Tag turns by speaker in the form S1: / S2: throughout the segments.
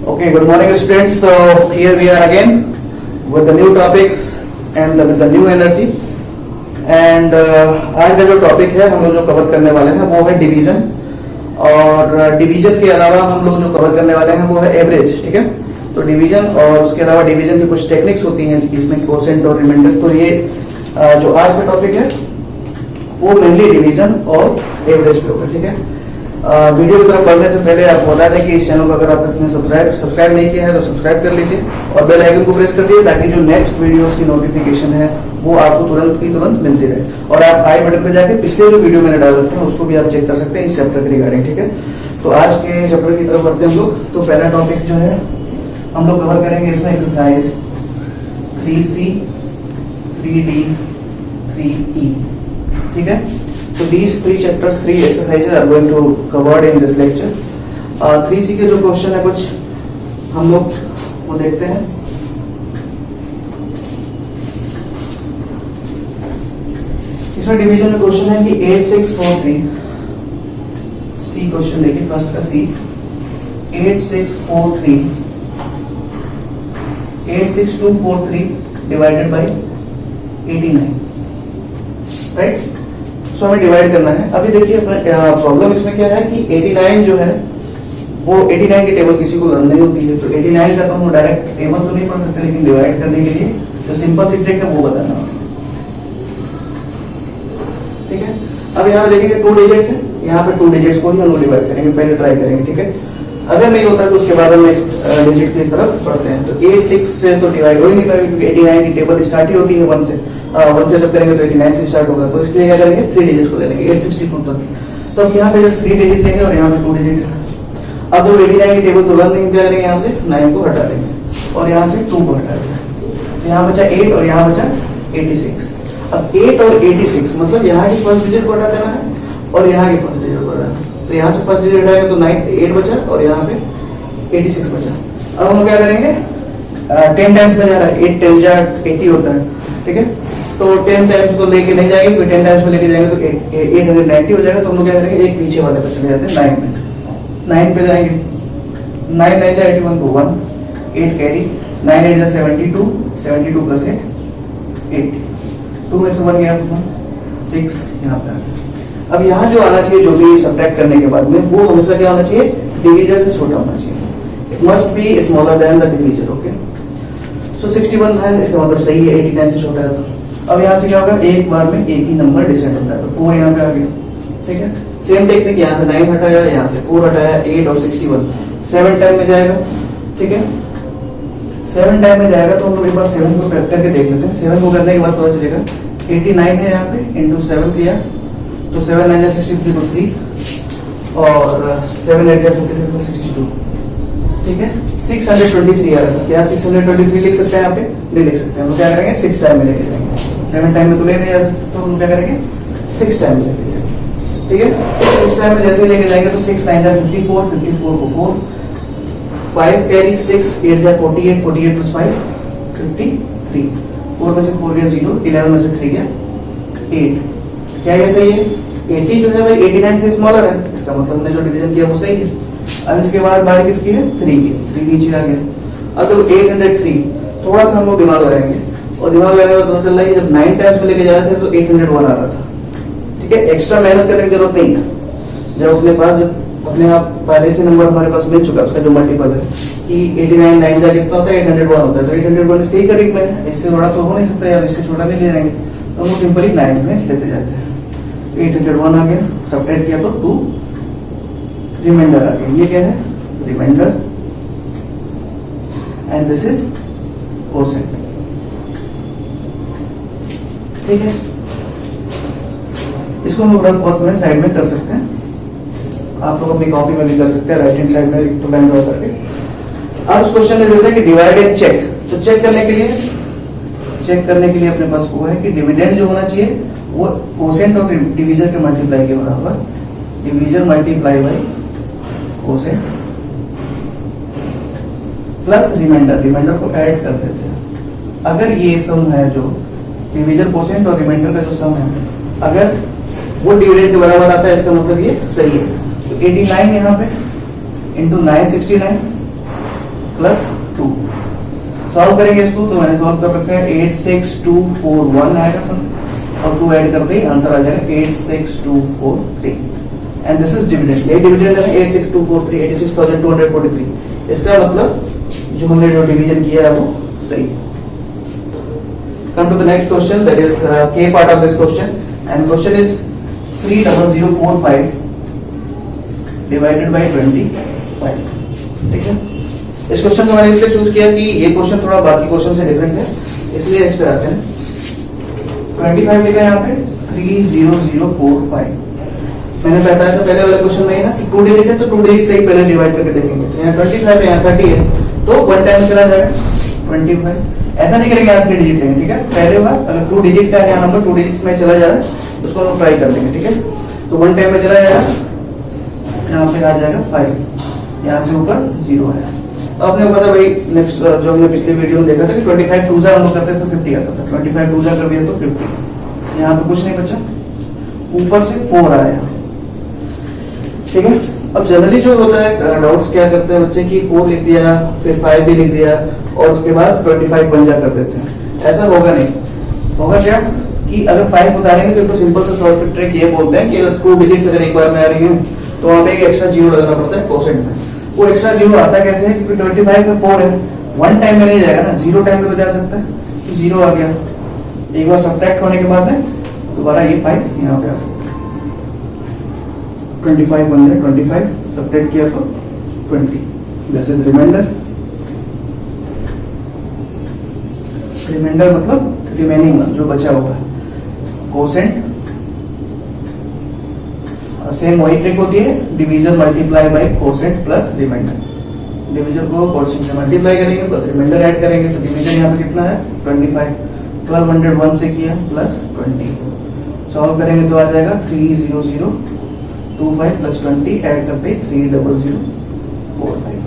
S1: Okay, good morning students. So here we are again with the new topics and with the new energy. And आज का जो topic है हम लोग जो कवर करने वाले हैं वो है डिवीजन, और डिवीजन के अलावा हम लोग जो कवर करने वाले हैं वो है एवरेज. ठीक है, तो डिवीजन और उसके अलावा डिवीजन की कुछ टेक्निक्स होती हैं जिसमें क्वोशेंट और रिमाइंडर. तो ये जो आज का टॉपिक है वो मेनली डिवीजन और एवरेज पे होगा. ठीक है, वीडियो की तरफ बढ़ने से पहले आपको बता दें कि इस चैनल को अगर आप तक सब्सक्राइब नहीं किया है तो सब्सक्राइब कर लीजिए और बेल आइकन को प्रेस कर दीजिए ताकि जो नेक्स्ट वीडियोस की नोटिफिकेशन है वो आपको तुरंत की तुरंत मिलती रहे. और आप आई बटन पे जाके पिछले जो वीडियो मैंने डाल रखे हैं उसको भी आप चेक कर सकते हैं इस चैप्टर के रिगार्डिंग. ठीक है, तो आज के चैप्टर की तरफ बढ़ते हैं हम लोग. तो पहला टॉपिक जो है हम लोग कवर करेंगे इसमें एक्सरसाइज 3C 3D 3E. ठीक है, so these three chapters, three exercises are going to covered in this lecture. 3C के जो क्वेश्चन है कुछ हम लोग वो देखते हैं. इसमें डिवीजन में क्वेश्चन है कि 8643 C क्वेश्चन देखिए फर्स्ट का C 8643 86243 डिवाइडेड बाय 89. राइट, सो हमें डिवाइड करना है. अभी देखिए प्रॉब्लम इसमें क्या है कि 89 जो है वो 89 की टेबल किसी को लर्न नहीं होती है, तो 89 का तो हम डायरेक्ट टेबल तो नहीं पढ़ सकते, लेकिन डिवाइड करने के लिए जो सिंपल सी ट्रिक है वो बताना है. ठीक है, अब यहाँ देखेंगे 2 डिजिट्स है, यहाँ पे 2 डिजिट्स को ही हम लोग डिवाइड करेंगे, पहले ट्राई करेंगे. ठीक है, अगर नहीं होता तो उसके बाद हम नेक्स्ट डिजिट की तरफ बढ़ते हैं. तो 86 से तो डिवाइड हो ही नहीं पाएगी क्योंकि 89 की टेबल स्टार्ट ही होती है 1 से. 1 से जब करेंगे तो 89 से स्टार्ट होगा, तो इसलिए क्या करेंगे 3 डिजिट्स को ले लेंगे 862 तक. तो अब यहाँ पे जस्ट 3 डिजिट लेंगे और यहाँ पे 2 डिजिट. अब जो 89 की टेबल तो रन नहीं, क्या करेंगे यहाँ से 9 को हटा देंगे और यहाँ से 2 को हटा देंगे. तो यहाँ बचा 8 और यहाँ बचा 86. अब 8 और 86 मतलब यहाँ की फर्स्ट डिजिट को हटा देना है और यहाँ की फर्स्ट डिजिट को हटा देना है. तो यहाँ से फर्स्ट डिजिट हटाएंगे तो 8 बचा और यहाँ पे 86 बचा. अब हम क्या करेंगे 10 टाइम्स में जा रहा है, 8 10 जा 80 होता है. ठीक है, तो 10 टाइम्स को लेके नहीं जाएंगे, फिर 10 टाइम्स में लेके जाएंगे तो 890 हो जाएगा. तो हम लोग क्या करेंगे एक पीछे वाले पर चले जाते हैं 9 में. 9 पे जाएंगे 9 9 जा 81 को 1 8 कैरी 9 8 जा 72 72 प्लस 8 80 2 में से 1 गया 6 यहाँ पे आ गया. अब यहाँ जो आना चाहिए जो भी सब्ट्रैक्ट करने के बाद में वो हमेशा क्या होना चाहिए डिवीजर से छोटा होना चाहिए. It must be smaller than the divisor. Okay, so 61 है, इसका मतलब सही है, 89 से छोटा है. तो अब यहाँ से क्या होगा एक बार में एक ही नंबर डिसाइड होता है, तो 4 यहाँ पे आ गया. ठीक है, सेम टेक्निक यहाँ से 9 हटाया, यहाँ से 4 हटाया, 8 और 61 7 टाइम में जाएगा. ठीक है, 7 टाइम में जाएगा तो हम लोग एक बार 7 को फैक्टर के देख लेते हैं. 7 को करने के बाद पता चलेगा 89 है यहाँ पे इंटू 7 किया तो 7 9 63 को 3 और 7 8 56 62. ठीक है, 623 आ रहा है. क्या 623 लिख सकते हैं यहाँ पे? नहीं लिख सकते हैं. तो क्या करेंगे 6 टाइम में लेके जाएंगे. 7 टाइम में तो ले नहीं जा सकते, तो हम क्या करेंगे 6 टाइम में लेके जाएंगे. ठीक है, 6 टाइम में जैसे लेके जाएंगे तो 6 9 54 54 को 4 5 कैरी 6 8 जा 48 48 प्लस 5 53 4 में से 4 गया 0 11 में से 3 गया 8. क्या ये सही है? 80 जो है भाई 89 से स्मॉलर है, इसका मतलब हमने जो डिवीजन किया वो सही है. अब इसके बाद बारी किसकी है 3 की. 3 नीचे आ गया. अब तो 803 थोड़ा सा हम लोग दिमाग लगाएंगे और दिमाग लगाने का पता चल रहा है जब 9 टाइम्स में लेके जा रहे थे तो 801 आ रहा था. ठीक है, एक्स्ट्रा मेहनत करने की जरूरत नहीं है. जब अपने पास अपने आप पहले से नंबर हमारे पास मिल चुका है उसका जो मल्टीपल है कि 89 9 जा कितना होता है 801 होता है, तो 801 इसके ही करीब में है. इससे बड़ा तो हो नहीं सकता यार, इससे छोटा नहीं ले जाएंगे, तो हम सिंपली 9 में लेते जाते हैं. 801 आ गया, सब्ट्रैक्ट किया तो 2 रिमाइंडर आ गया. ये क्या है remainder and this is quotient. ठीक है, इसको हम लोग रफ में साइड में कर सकते हैं. आप लोग अपनी कॉपी में भी कर सकते हैं राइट हैंड साइड में तो लाइन ड्रॉ करके. अब उस क्वेश्चन में देते हैं कि डिवाइड एंड चेक. तो चेक करने के लिए अपने पास वो है कि डिविडेंड जो होना चाहिए वो क्वोशेंट और डिवीजर के मल्टीप्लाई के बराबर. Divisor multiply by quotient plus remainder को ऐड कर देते हैं. अगर ये सम है जो डिवीजर क्वोशेंट और रिमाइंडर का जो सम है अगर वो डिविडेंड के बराबर आता है इसका मतलब ये सही है. तो 89 यहाँ पे इंटू 969 प्लस 2। सॉल्व करेंगे इसको, तो मैंने सॉल्व कर रखा है 86241 आएगा सर, और 2 ऐड करते ही आंसर आ जाएगा 86243। एंड दिस इज डिविडेंड, ये डिविडेंड है 86243, 86,243। इसका मतलब जो हमने जो डिवीजन किया है वो सही है। Come to the next question, that is K part of this question, and question is 30045 divided by 25। ठीक है, इस क्वेश्चन को मैंने इसलिए चूज किया कि ये क्वेश्चन थोड़ा बाकी क्वेश्चन से डिफरेंट है, इसलिए इस पे आते हैं। 25 लिखा है यहाँ पे 30045। मैंने बताया था पहले वाले क्वेश्चन में ही ना कि 2 डिजिट है तो 2 डिजिट से ही पहले डिवाइड करके देखेंगे। तो यहाँ 25 है, यहाँ 30 है, तो 1 टाइम चला जाएगा 25। ऐसा नहीं करेंगे यहाँ 3 डिजिट लेंगे, ठीक है। पहले बार अगर 2 डिजिट का यहाँ नंबर 2 डिजिट में चला जा रहा है, उसको हम ट्राई कर लेंगे, ठीक है। तो 1 टाइम में चला जाएगा, यहाँ पे आ जाएगा 5, यहाँ से ऊपर 0 है। तो आपने पता भाई नेक्स्ट जो हमने पिछले वीडियो में देखा था कि 25 2 हम लोग करते तो 50 आता था, 25 2 कर दिया तो 50। यहाँ पे कुछ नहीं बचा, ऊपर से 4 आया, ठीक है। अब जनरली जो होता है डाउट्स क्या करते हैं बच्चे की 4 लिख दिया, फिर 5 भी लिख दिया, और उसके बाद 25 बन जा कर देते हैं। ऐसा होगा नहीं, होगा क्या कि अगर 5 उतारेंगे तो सिंपल सा सॉल्व ट्रिक ये बोलते हैं कि अगर 2 डिजिट्स अगर एक बार में आ रही है तो वहां पे एक एक्स्ट्रा 0 लगाना पड़ता है कोसेंट में। वो एक्स्ट्रा 0 आता कैसे है, क्योंकि 25 में 4 है, 1 टाइम में नहीं जाएगा ना, 0 टाइम में तो जा सकता है, तो 0 आ गया। एक बार सब्ट्रैक्ट होने के बाद दोबारा ये 5 यहाँ पे आ सकता है। 25 बन गया, 25 सब्ट्रैक्ट किया तो 20, दिस इज रिमाइंडर। रिमाइंडर मतलब रिमेनिंग जो बचा हुआ है, कोसेंट। सेम वही ट्रिक होती है, division multiply by quotient plus remainder. Division को कोसेंट से मल्टीप्लाई करेंगे प्लस रिमाइंडर ऐड करेंगे, तो डिवीजन यहाँ पे कितना है 25, 1201 से किया प्लस 20। सॉल्व करेंगे तो आ जाएगा 30025 प्लस 20 ऐड करते ही 30045।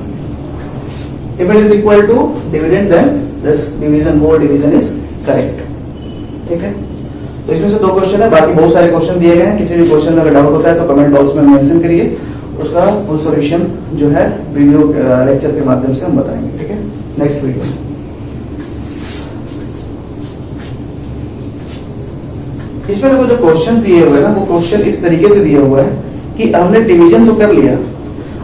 S1: If it is equal to dividend, then this division whole division is correct। ठीक है, तो इसमें से 2 क्वेश्चन है, बाकी बहुत सारे क्वेश्चन दिए गए हैं। किसी भी क्वेश्चन में अगर डाउट होता है तो कमेंट बॉक्स में मेंशन करिए, उसका फुल सॉल्यूशन जो है वीडियो लेक्चर के माध्यम से हम बताएंगे, ठीक है, नेक्स्ट वीडियो। इसमें देखो जो क्वेश्चन दिए हुए हैं ना, वो क्वेश्चन इस तरीके से दिया हुआ है कि हमने डिवीजन तो कर लिया,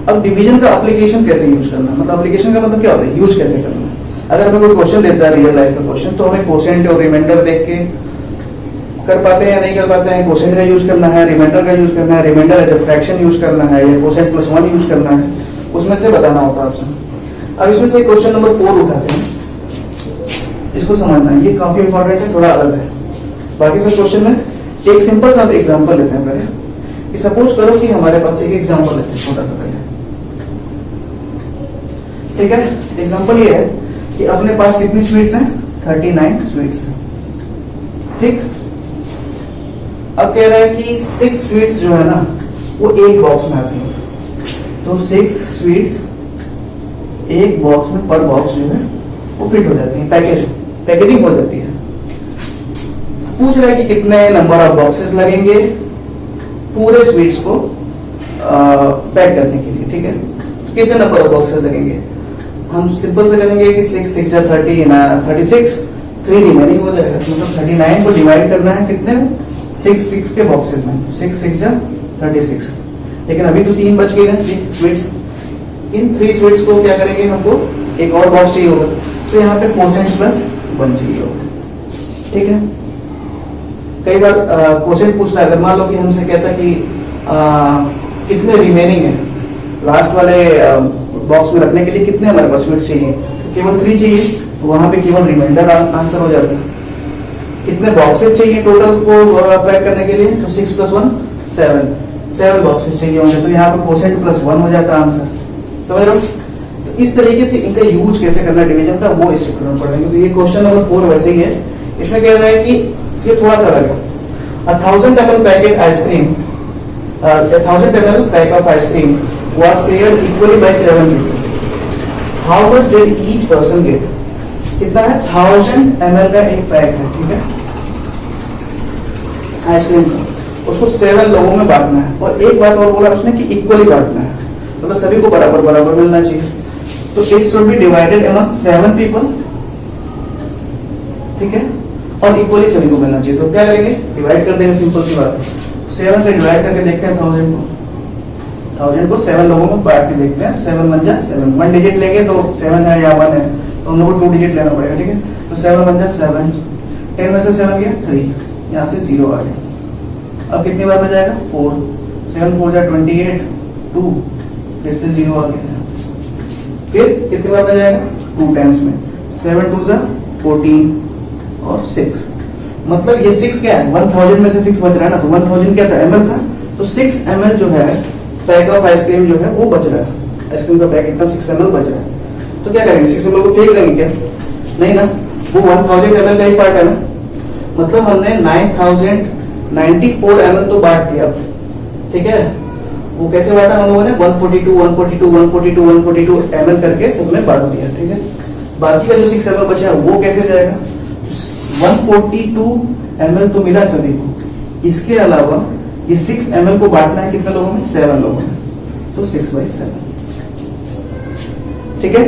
S1: अब डिवीजन का एप्लीकेशन कैसे यूज करना, मतलब एप्लीकेशन का मतलब क्या होता है, यूज कैसे करना। अगर हमें कोई क्वेश्चन देता है रियल लाइफ का क्वेश्चन, तो हमें कोसेंट और रिमाइंडर देख के कर पाते हैं या नहीं कर पाते हैं। कोसेंट का यूज करना है, रिमाइंडर का यूज करना है, रिमाइंडर है तो फ्रैक्शन यूज करना है, या कोसेंट प्लस 1 यूज करना है, उसमें से बताना होता है आपसे। अब इसमें से क्वेश्चन नंबर 4 उठाते हैं, इसको समझना है, ये काफी इंपॉर्टेंट है, थोड़ा अलग है बाकी सब क्वेश्चन में। एक सिंपल सा एग्जाम्पल लेते हैं पहले, कि सपोज करो कि हमारे पास एक एग्जाम्पल लेते हैं छोटा सा पहले, ठीक है। एग्जाम्पल ये है कि अपने पास कितनी स्वीट्स हैं, 39 स्वीट्स हैं, ठीक। अब कह रहा है कि 6 स्वीट्स जो है ना वो एक बॉक्स में आती है, तो 6 स्वीट्स एक बॉक्स में, पर बॉक्स जो है वो फिट हो जाती है, पैकेजिंग हो जाती है। पूछ रहा है कि कितने नंबर ऑफ बॉक्सेस लगेंगे पूरे स्वीट्स को पैक करने के लिए, ठीक है। तो कितने नंबर ऑफ बॉक्सेस लगेंगे, हम सिंपल से करेंगे कि 6 6 30 36, 3 रिमेनिंग हो जाएगा, मतलब 39 को डिवाइड करना है कितने, 6 के बॉक्सेस में, 6 6 36। लेकिन अभी तो 3 बच गए ना, 3 स्वीट्स। इन 3 स्वीट्स को क्या करेंगे, हमको एक और बॉक्स चाहिए होगा, तो यहाँ पे कोसेंट प्लस 1 चाहिए होगा, ठीक है। कई बार क्वेश्चन पूछता है, अगर मान लो कि हमसे कहता है कि कितने रिमेनिंग है लास्ट वाले बॉक्स में रखने के लिए, कितने हमारे पास स्वीट्स चाहिए, तो केवल 3 चाहिए, तो वहां पे केवल रिमाइंडर आंसर हो जाता है। कितने बॉक्सेस चाहिए टोटल को पैक करने के लिए, तो 6 + 1 7 बॉक्सेस चाहिए होंगे, तो यहाँ पे कोसेंट प्लस 1 हो जाता है आंसर। तो इस तरीके से इनका यूज कैसे करना डिवीजन का, वो इस चैप्टर में पढ़ेंगे। तो ये क्वेश्चन नंबर 4 वैसे ही है, इसमें कह रहा है कि ये थोड़ा सा अलग है। 1000 ml packet ice cream, 1000 ml pack of ice cream was shared equally by 7 people. How much did each person get? कितना है, 1000 ml का एक पैक है, ठीक है, आइसक्रीम का, उसको 7 लोगों में बांटना है। और एक बात और बोला उसने कि इक्वली बांटना है, मतलब सभी को बराबर बराबर मिलना चाहिए। तो it should be divided among 7 people, ठीक है, और इक्वली सभी को मिलना चाहिए। तो क्या करेंगे, डिवाइड कर देंगे, सिंपल सी बात है। 7 से डिवाइड करके देखते हैं 1000 को 7 लोगों में बांट के देखते हैं। 7 1 जा 7, 1 डिजिट लेंगे तो 7 है या 1 है, तो हम लोग को 2 डिजिट लेना पड़ेगा, ठीक है। तो 7 1 जा 7, 10 में से 7 गया 3, यहाँ से 0 आ गया। अब कितनी बार में जाएगा, 4, 7 4 जा 28, 2, फिर से 0 आ गया। फिर कितनी बार में जाएगा, 2 टाइम्स में, 7 2 जा 14 और 6, मतलब ये 6 क्या है, 1000 में से 6 बच रहा है ना, तो 1000 क्या था, ml था, तो 6 ml जो है पैक ऑफ आइसक्रीम जो है वो बच रहा है। आइसक्रीम का पैक इतना 6 ml बच रहा है, तो क्या करेंगे, 6 ml को फेंक देंगे क्या, नहीं ना, वो 1000 ml का ही पार्ट है ना, मतलब हमने 9094 ml तो बांट दिया, ठीक है। वो कैसे बांटा हम लोगों ने, 142 142 142 142 ml करके सबने बांट दिया, ठीक है। बाकी का जो 6 ml बचा है वो कैसे जाएगा, 142 ml तो मिला सभी को, इसके अलावा ये 6 ml को बांटना है कितने लोगों में, 7 लोगों में, तो 6/7, ठीक है।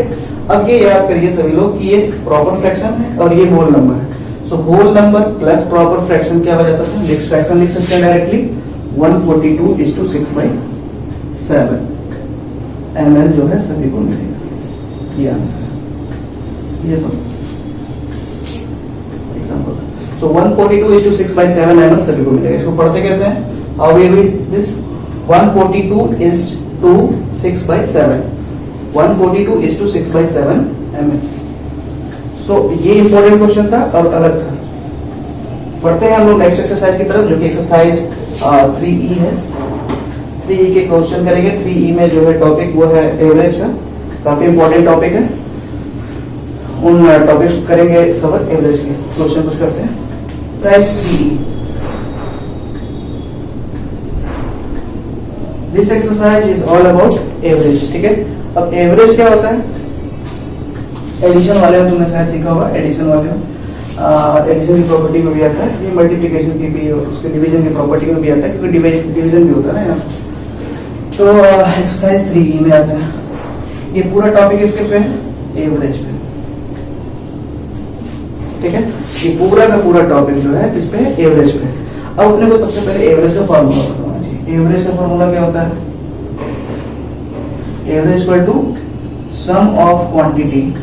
S1: अब ये याद करिए सभी लोग कि ये प्रॉपर फ्रैक्शन है और ये होल नंबर है, so whole number plus proper fraction क्या हो जाता है, नेक्स्ट फ्रैक्शन लिख सकते हैं डायरेक्टली, 142:6/7 ml जो है सभी को मिलेगा, ये आंसर, ये तो एग्जांपल। सो 142:6/7 ml सभी को मिलेगा। इसको पढ़ते कैसे हैं, how we read this, 142:6/7, 142:6/7 ml। So ये इंपॉर्टेंट क्वेश्चन था और अलग था। पढ़ते हैं हम लोग नेक्स्ट एक्सरसाइज की तरफ, जो कि एक्सरसाइज 3E है। 3E के क्वेश्चन करेंगे। 3E में जो है टॉपिक वो है एवरेज का, काफी इंपॉर्टेंट टॉपिक है, उन टॉपिक्स करेंगे कवर, एवरेज के क्वेश्चन कुछ करते हैं। Exercise 3E, this exercise is all about average, ठीक है। अब एवरेज क्या होता है, एडिशन वाले में तुमने शायद सीखा होगा, एडिशन वाले में एडिशन की प्रॉपर्टी में भी आता है, ये मल्टीप्लिकेशन की भी और उसके डिवीजन की प्रॉपर्टी में भी आता है, क्योंकि डिवीजन भी होता है ना। तो एक्सरसाइज 3E में आता है, ये पूरा टॉपिक इसके पे है, एवरेज पे, ठीक है। ये पूरा का पूरा टॉपिक जो है किस पे है, एवरेज पे। अब अपने को सबसे पहले एवरेज का फॉर्मूला बताना चाहिए। एवरेज का फॉर्मूला क्या होता है, average equal to sum of quantity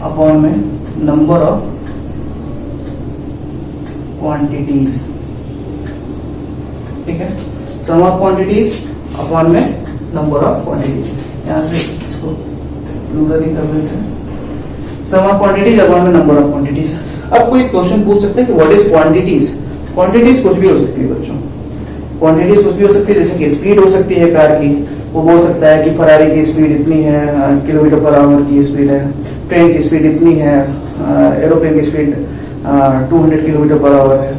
S1: upon में नंबर ऑफ क्वांटिटीज, ठीक है। सम ऑफ क्वांटिटीज अपॉन में नंबर ऑफ क्वांटिटीज, यहां से इसको प्लूरल ही कर लेते हैं, सम ऑफ क्वांटिटीज अपॉन में नंबर ऑफ क्वांटिटीज। अब कोई क्वेश्चन पूछ सकते हैं कि व्हाट इज क्वांटिटीज। क्वांटिटीज कुछ भी हो सकती है बच्चों, क्वांटिटीज कुछ भी हो सकती है, जैसे कि स्पीड हो सकती है कार की, वो बोल सकता है कि फरारी की स्पीड इतनी है, किलोमीटर पर आवर की स्पीड है, ट्रेन की स्पीड इतनी है, एरोप्लेन की स्पीड 200 किलोमीटर पर आवर है,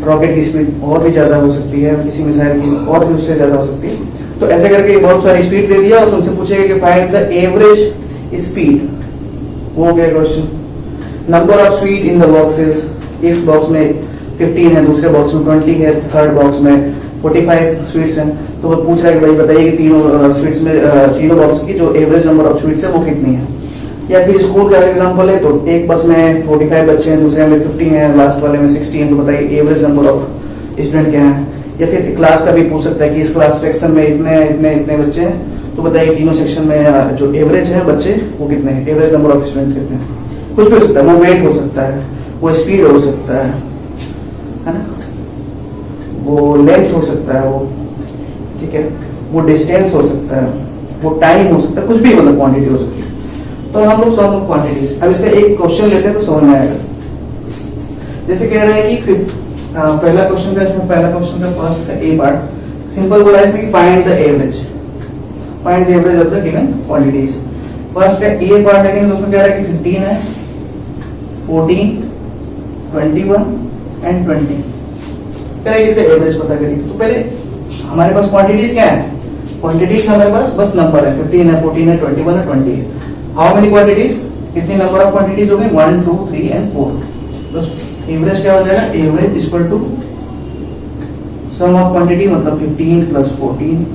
S1: रॉकेट की स्पीड और भी ज्यादा हो सकती है, किसी मिसाइल की और भी उससे ज्यादा हो सकती है। तो ऐसे करके बहुत सारी स्पीड दे दिया और तुमसे पूछेगा कि फाइंड द एवरेज स्पीड, वो हो गया question. Number of sweet in the boxes, इस बॉक्स में 15 है, दूसरे बॉक्स में 20 है, थर्ड बॉक्स में 45 स्वीट्स हैं। तो वो पूछ रहा है कि भाई बताइए कि तीनों स्वीट्स में तीनों बॉक्स की जो एवरेज नंबर ऑफ स्वीट्स है वो कितनी है। या फिर स्कूल का एग्जांपल है, तो एक बस में 45 बच्चे हैं, दूसरे में 50 हैं, लास्ट वाले में 60 हैं, तो बताइए एवरेज नंबर ऑफ स्टूडेंट क्या है। या फिर क्लास का भी पूछ सकता है कि इस क्लास सेक्शन में इतने इतने इतने बच्चे हैं, तो बताइए तीनों सेक्शन में जो एवरेज है बच्चे वो कितने हैं, एवरेज नंबर ऑफ स्टूडेंट्स कितने हैं। कुछ भी हो सकता है, वो वेट हो सकता है, वो स्पीड हो सकता है ना, वो लेंथ हो सकता है, वो ठीक है, वो डिस्टेंस हो सकता है, वो टाइम हो सकता है, कुछ भी मतलब क्वांटिटी हो सकती है। तो हम लोग सम ऑफ क्वांटिटीज, अब इसका एक क्वेश्चन लेते हैं तो समझ में आएगा। जैसे कह रहा है कि पहला क्वेश्चन का, इसमें पहला क्वेश्चन का फर्स्ट का ए पार्ट सिंपल बोला है इसमें, find the average, find the average of the given quantities. First का ए पार्ट देखेंगे तो उसमें कह रहा है कि 15 है, 14, 21 एंड 20, कह रहा है इसका एवरेज पता करिए। तो पहले हमारे पास क्वांटिटीज क्या है, क्वांटिटीज हमारे पास बस नंबर है, 15 है, 14 है, 21 है, 20 है। हाउ मेनी क्वांटिटीज, कितनी नंबर ऑफ क्वांटिटीज हो गई, 1 2 3 एंड 4। तो एवरेज क्या हो जाएगा, average equal to sum of quantity, मतलब 15 प्लस 14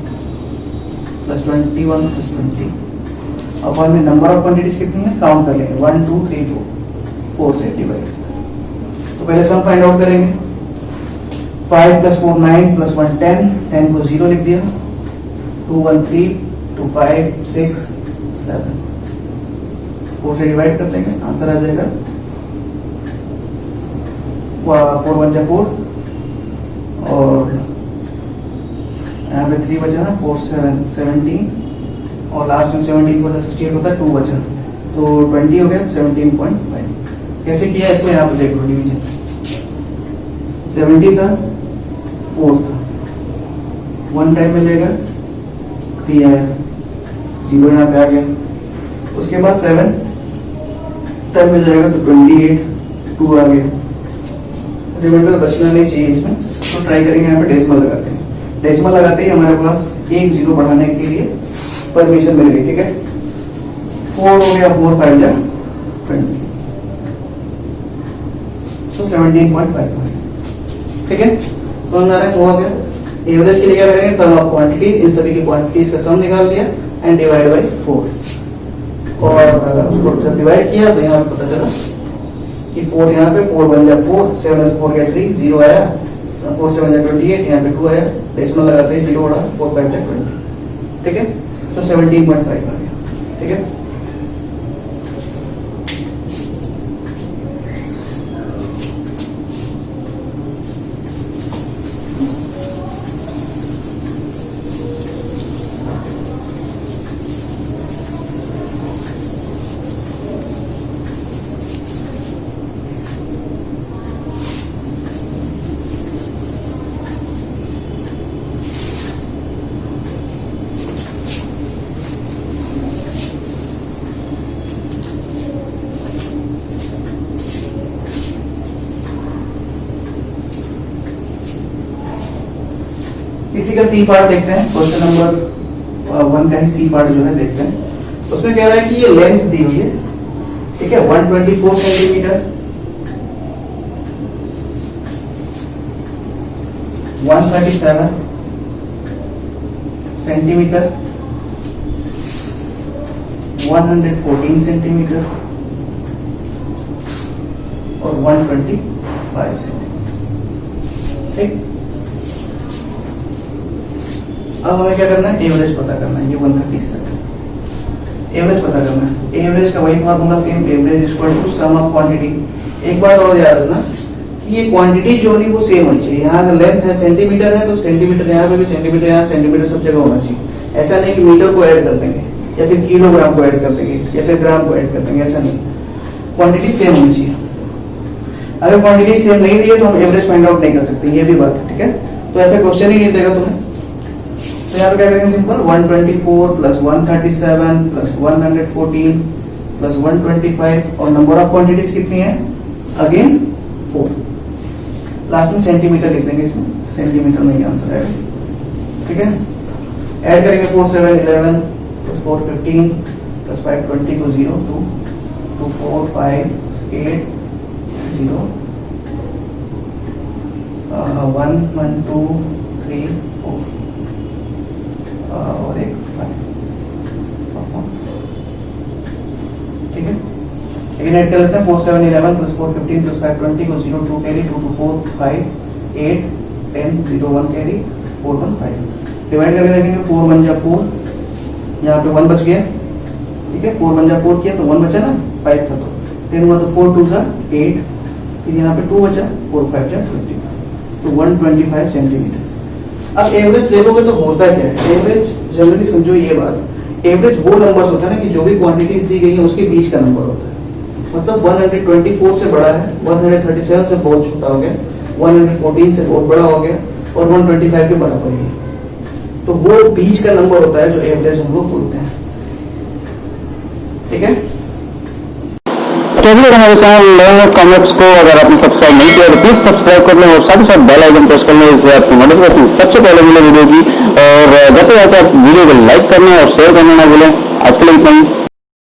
S1: प्लस 21 प्लस 20 अपॉन में नंबर ऑफ क्वांटिटीज कितनी है काउंट कर लेंगे 1 2 3 4 से डिवाइड। तो पहले सम फाइंड आउट करेंगे 5 प्लस 4 9 प्लस 1 10 10 को 0 लिख दिया 2 1 3 2 5 6 7 4 से डिवाइड कर देंगे आंसर आ जाएगा 4 1 4 और यहाँ पे 3 बचा ना 4 7 17 और लास्ट में 17 को 68 होता है 2 बचा तो 20 हो गया 17.5। कैसे किया इसको यहाँ पे देखो डिवीजन 70 था 4 था 1 टाइम में लेगा 3 आया 0 यहाँ पे आ गया उसके बाद 7 टाइम में जाएगा तो 28 2 आ गया रिमाइंडर बचना नहीं चाहिए इसमें तो ट्राई करेंगे यहाँ पे डेसिमल लगाते हैं डेसिमल लगाते ही हमारे पास एक 0 बढ़ाने के लिए परमिशन मिल गई ठीक है 4 हो गया 4 5 जा 20 तो 17.5 ठीक है समझ आ रहा है हो गया। एवरेज के लिए क्या करेंगे सम ऑफ क्वांटिटी इन सभी की क्वांटिटीज का सम निकाल दिया एंड डिवाइड बाय 4 और उसको जब डिवाइड किया तो यहाँ पे पता चला कि 4 यहाँ पे 4 बन गया 4 7 में से 4 गया 3 0 आया 4 7 जा 28 यहाँ पे 2 आया डेसिमल लगाते ही 0 बढ़ा 4 5 जा 20 ठीक है तो 17.5 आ गया ठीक है। इसी का सी पार्ट देखते हैं क्वेश्चन नंबर 1 का ही सी पार्ट जो है देखते हैं उसमें कह रहा है कि ये लेंथ दी हुई है ठीक है 124 सेंटीमीटर 137 सेंटीमीटर 114 सेंटीमीटर और 125 सेंटीमीटर ठीक। अब हमें क्या करना है एवरेज पता करना है ये 137 एवरेज पता करना है एवरेज का वही formula same average equal to sum of quantity. एक बात और याद रखना कि ये क्वांटिटी जो होनी वो सेम होनी चाहिए। यहाँ का लेंथ है सेंटीमीटर है तो सेंटीमीटर यहाँ पे भी सेंटीमीटर यहाँ सेंटीमीटर सब जगह होना चाहिए। ऐसा नहीं कि मीटर को ऐड कर देंगे या फिर किलोग्राम को ऐड कर देंगे या फिर ग्राम को ऐड कर देंगे ऐसा नहीं क्वांटिटी सेम होनी चाहिए। अगर क्वांटिटी सेम नहीं दी है तो हम एवरेज फाइंड आउट नहीं कर सकते ये भी बात है ठीक है। तो ऐसा क्वेश्चन ही नहीं देगा तुम्हें तो यहाँ पे क्या करेंगे सिंपल 124 प्लस 137 प्लस 114 प्लस 125 और नंबर ऑफ क्वांटिटीज कितनी है अगेन 4 लास्ट में सेंटीमीटर लिख देंगे इसमें सेंटीमीटर में ही आंसर आएगा ठीक है। ऐड करेंगे 4 7 11 प्लस 4 15 प्लस 5 20 को 0 2 2 4 5 8 0 1 1 2 3 4 और एक 5 ठीक है। ऐड कर लेते हैं 4 7 11 प्लस 4 15 प्लस 5 20 को 0 2 कैरी 2 2 4 5 8 10 0 1 कैरी 4 1 5 डिवाइड करके देखेंगे 4 1 जा 4 यहाँ पे 1 बच गया ठीक है 4 1 जा 4 किया तो 1 बचा ना 5 था तो 10 हुआ तो 4 2 जा 8 फिर यहाँ पे 2 बचा 4 5 जा 20 तो 125 सेंटीमीटर। अब एवरेज देखोगे तो होता क्या है एवरेज जनरली समझो ये बात एवरेज वो नंबर्स होता है ना कि जो भी क्वांटिटीज दी गई है उसके बीच का नंबर होता है। मतलब 124 से बड़ा है 137 से बहुत छोटा हो गया 114 से बहुत बड़ा हो गया और 125 के बराबर ही है तो वो बीच का नंबर होता है जो एवरेज हम लोग बोलते हैं ठीक है।
S2: तो अभी हमारे चैनल लर्न ऑफ कॉमेट्स को अगर आपने सब्सक्राइब नहीं किया तो प्लीज सब्सक्राइब कर लें और साथ ही साथ बेल आइकन प्रेस कर लें इससे आपको नोटिफिकेशन सबसे पहले मिले वीडियो की। और जाते जाते आप वीडियो को लाइक करना और शेयर करना ना भूलें। आज के लिए इतना ही।